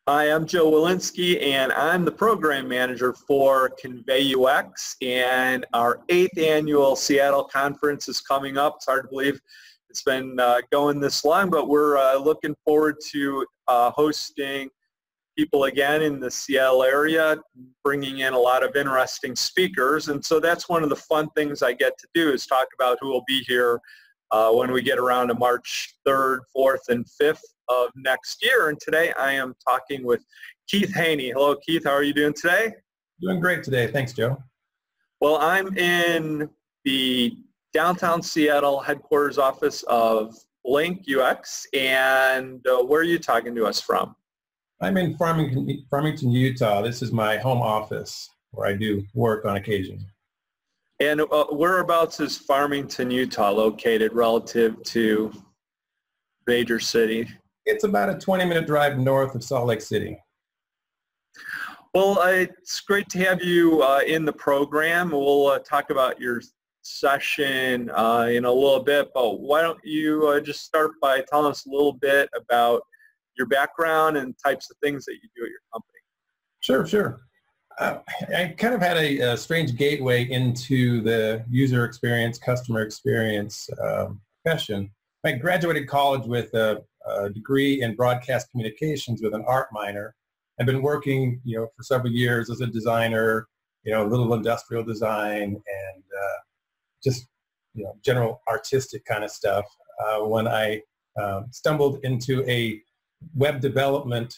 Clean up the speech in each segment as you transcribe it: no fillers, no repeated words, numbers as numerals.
Hi, I'm Joe Walensky, and I'm the program manager for ConveyUX, and our 8th annual Seattle conference is coming up. It's hard to believe it's been going this long, but we're looking forward to hosting people again in the Seattle area, bringing in a lot of interesting speakers. And so that's one of the fun things I get to do, is talk about who will be here when we get around to March 3rd, 4th, and 5th of next year. And today I am talking with Keith Haney. Hello, Keith. How are you doing today? Doing great today. Thanks, Joe. Well, I'm in the downtown Seattle headquarters office of ConveyUX, and where are you talking to us from? I'm in Farmington, Utah. This is my home office where I do work on occasion. And whereabouts is Farmington, Utah located relative to major city? It's about a 20-minute drive north of Salt Lake City. Well, it's great to have you in the program. We'll talk about your session in a little bit, but why don't you just start by telling us a little bit about your background and types of things that you do at your company. Sure. I kind of had a strange gateway into the user experience, customer experience profession. I graduated college with a degree in broadcast communications with an art minor. I've been working, for several years as a designer, little industrial design and just, general artistic kind of stuff. When I stumbled into a web development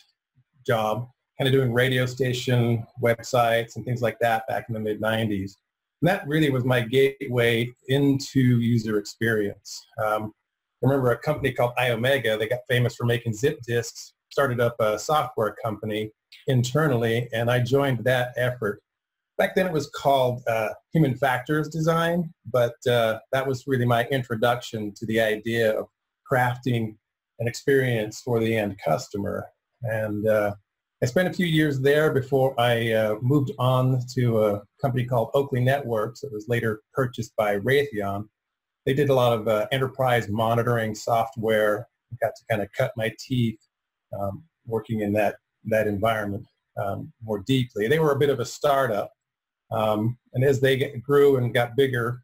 job, kind of doing radio station websites and things like that back in the mid-90s. And that really was my gateway into user experience. I remember a company called iOmega. They got famous for making zip disks, started up a software company internally, and I joined that effort. Back then it was called human factors design, but that was really my introduction to the idea of crafting an experience for the end customer. And I spent a few years there before I moved on to a company called Oakley Networks that was later purchased by Raytheon. They did a lot of enterprise monitoring software. I got to kind of cut my teeth working in that environment more deeply. They were a bit of a startup, and as they grew and got bigger,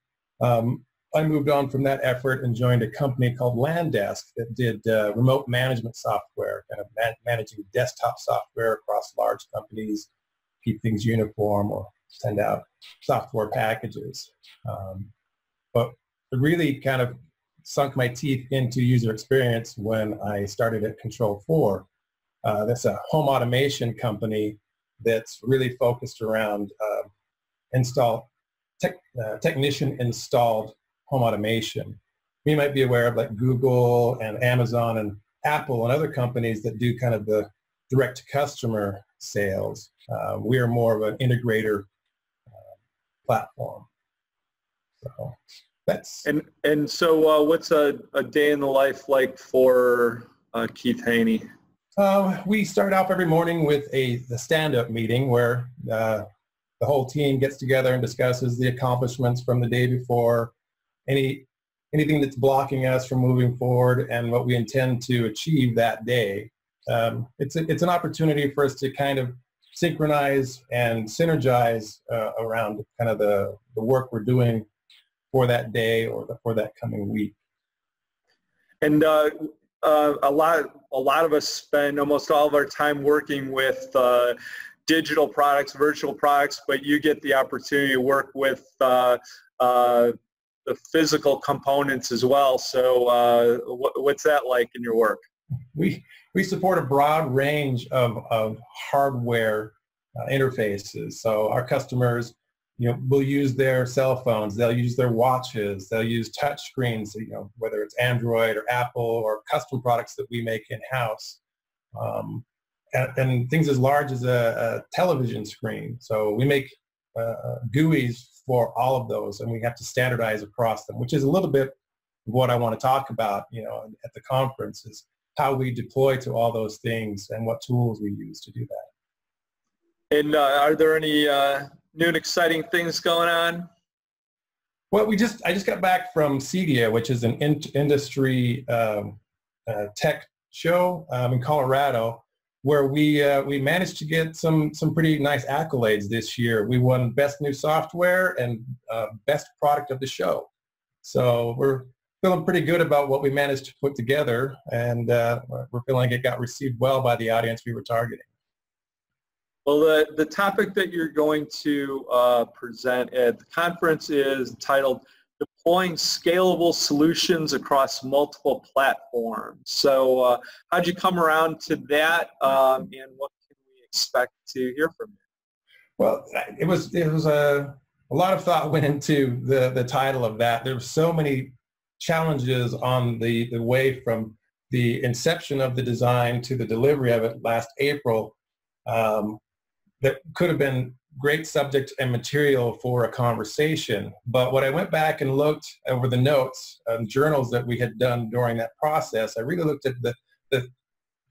I moved on from that effort and joined a company called Landesk that did remote management software, kind of managing desktop software across large companies, keep things uniform or send out software packages. But it really kind of sunk my teeth into user experience when I started at Control4. That's a home automation company that's really focused around technician-installed home automation. You might be aware of like Google and Amazon and Apple and other companies that do kind of the direct-to-customer sales. We are more of an integrator platform. So that's and so what's a day in the life like for Keith Haney? We start off every morning with a stand-up meeting where the whole team gets together and discusses the accomplishments from the day before, anything that's blocking us from moving forward, and what we intend to achieve that day. It's an opportunity for us to kind of synchronize and synergize around kind of the work we're doing for that day or for that coming week. And a lot of us spend almost all of our time working with digital products, virtual products, but you get the opportunity to work with the physical components as well. So what's that like in your work? We support a broad range of hardware interfaces. So our customers, will use their cell phones, they'll use their watches, they'll use touch screens, whether it's Android or Apple or custom products that we make in-house. And things as large as a television screen. So we make GUIs for all of those, and we have to standardize across them, which is a little bit of what I want to talk about, at the conference, is how we deploy to all those things and what tools we use to do that. And are there any new and exciting things going on? Well, I just got back from CDA, which is an industry tech show in Colorado. where we managed to get some pretty nice accolades this year. We won Best New Software and Best Product of the Show. So we're feeling pretty good about what we managed to put together, and we're feeling like it got received well by the audience we were targeting. Well, the topic that you're going to present at the conference is titled Deploying Scalable Solutions Across Multiple Platforms. So how'd you come around to that, and what can we expect to hear from you? Well, it was a lot of thought went into the title of that. There were so many challenges on the way from the inception of the design to the delivery of it last April that could have been great subject and material for a conversation. But when I went back and looked over the notes and journals that we had done during that process, I really looked at the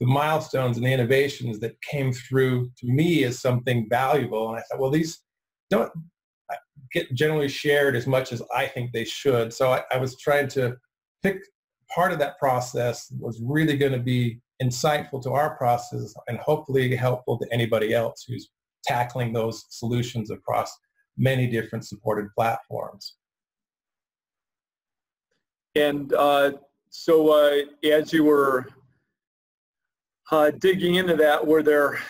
milestones and the innovations that came through to me as something valuable. And I thought, well, these don't get generally shared as much as I think they should. So I was trying to pick part of that process that was really going to be insightful to our process and hopefully helpful to anybody else who's tackling those solutions across many different supported platforms. And so as you were digging into that, were there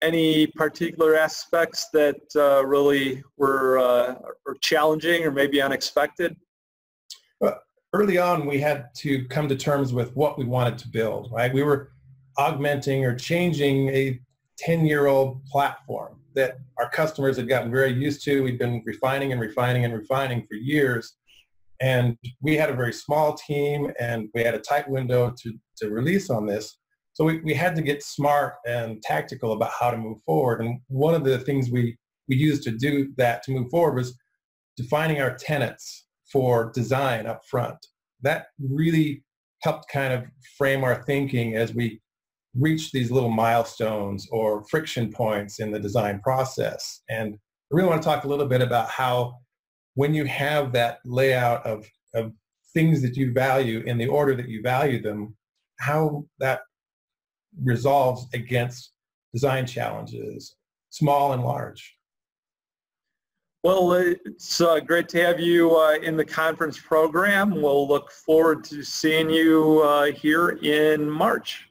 any particular aspects that really were challenging or maybe unexpected? Well, early on, we had to come to terms with what we wanted to build, right? We were augmenting or changing a 10-year-old platform that our customers had gotten very used to. We'd been refining and refining and refining for years. And we had a very small team, and we had a tight window to release on this. So we had to get smart and tactical about how to move forward. And one of the things we used to do that to move forward was defining our tenets for design up front. That really helped kind of frame our thinking as we reach these little milestones or friction points in the design process. And I really want to talk a little bit about how when you have that layout of things that you value in the order that you value them, how that resolves against design challenges, small and large. Well, it's great to have you in the conference program. We'll look forward to seeing you here in March.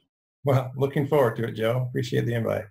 Well, looking forward to it, Joe. Appreciate the invite.